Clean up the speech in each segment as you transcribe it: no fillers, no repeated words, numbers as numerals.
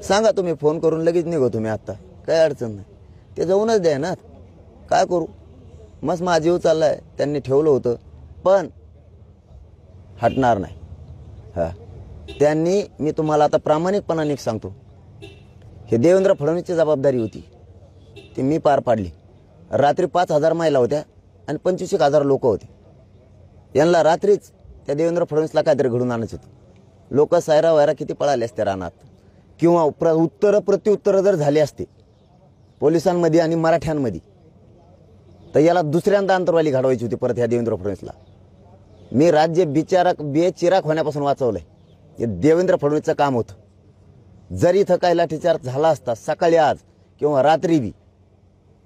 सांगा तुम्ही फोन करून लगेच निघो तुम्ही आत्ता, काही अडचण नाही. ते जाऊनच द्या ना, काय करू. मस्त माझा जीव चाललाय, त्यांनी ठेवलं होतं पण हटणार नाही. हां त्यांनी, मी तुम्हाला आता प्रामाणिकपणाने सांगतो, हे देवेंद्र फडणवीसची जबाबदारी होती, ती मी पार पाडली. रात्री 5,000 महिला होत्या आणि 25,000 लोक होते. यांना रात्रीच त्या देवेंद्र फडणवीसला काहीतरी घडून आणायचं होतं. लोक सायरा वायरा किती पळाले असते रानात, किंवा प्रत्युत्तर जर झाले असते पोलिसांमध्ये आणि मराठ्यांमध्ये, तर याला दुसऱ्यांदा अंतरवाली घडवायची होती परत ह्या देवेंद्र फडणवीसला. मी राज्य बेचिराग होण्यापासून वाचवलंय. हे देवेंद्र फडणवीसचं काम होतं. जर इथं काही लाठीचार्ज झाला असता सकाळी आज किंवा रात्री बी,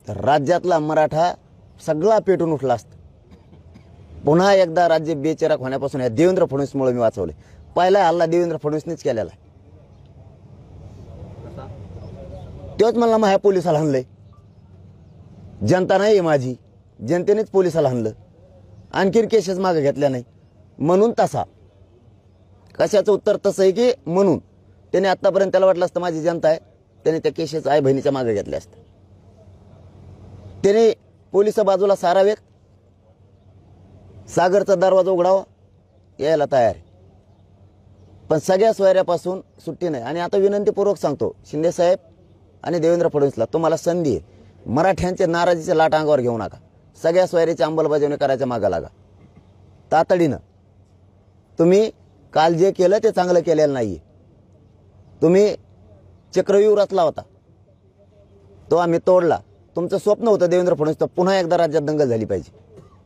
तर राज्यातला मराठा सगळा पेटून उठला असता. पुन्हा एकदा राज्य बेचिराग होण्यापासून या देवेंद्र फडणवीसमुळे मी वाचवले. पहिला हल्ला देवेंद्र फडणवीसनेच केलेला आहे. तोच म्हणला माझ्या पोलिसाला हाणलंय. जनता नाही माझी, जनतेनेच पोलिसाला हाणलं. आणखीन केसेस मागे घेतल्या नाही म्हणून तसा. कशाचं उत्तर तसं आहे की म्हणून त्याने आतापर्यंत त्याला वाटलं असतं माझी जनता आहे, त्याने त्या केसेस आई बहिणीच्या मागे घेतल्या असत्या. त्याने पोलिस बाजूला सारावेत, सागरचा दरवाजा उघडावा, यायला तयार आहे. पण सगळ्या सोयऱ्यापासून सुट्टी नाही. आणि आता विनंतीपूर्वक सांगतो शिंदे साहेब आणि देवेंद्र फडणवीसला, तुम्हाला संधी आहे. मराठ्यांचे नाराजीचे लाट अंगावर घेऊ नका. सगळ्या सोयरीची अंमलबजावणी करायच्या मागा लागा तातडीनं. तुम्ही काल जे केलं ते चांगलं केलेलं नाहीये. तुम्ही चक्रव्यूह रचला होता, तो आम्ही तोडला. तुमचं स्वप्न होतं देवेंद्र फडणवीसचं पुन्हा एकदा राज्यात दंगल झाली पाहिजे,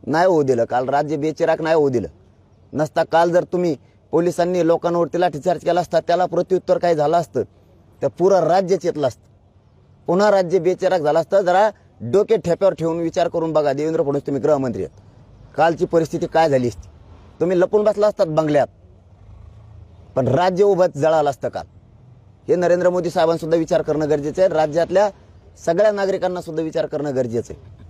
नाही होऊ दिलं. काल राज्य बेचिराग नाही होऊ दिलं नसता. काल जर तुम्ही पोलिसांनी लोकांवरती लाठीचार्ज केला असता, त्याला प्रत्युत्तर काय झालं असतं, तर पुरं राज्य चेतलं असतं. पुन्हा राज्य बेचिराग झालं असतं. जरा डोके ठेप्यावर ठेवून विचार करून बघा. देवेंद्र फडणवीस तुम्ही गृहमंत्री आहेत, कालची परिस्थिती काय झाली असती. तुम्ही लपून बसला असतात बंगल्यात, पण राज्य उभं जळालं असतं काल. हे नरेंद्र मोदी साहेबांसुद्धा विचार करणं गरजेचं आहे. राज्यातल्या सगळ्या नागरिकांना सुद्धा विचार करणं गरजेचं आहे.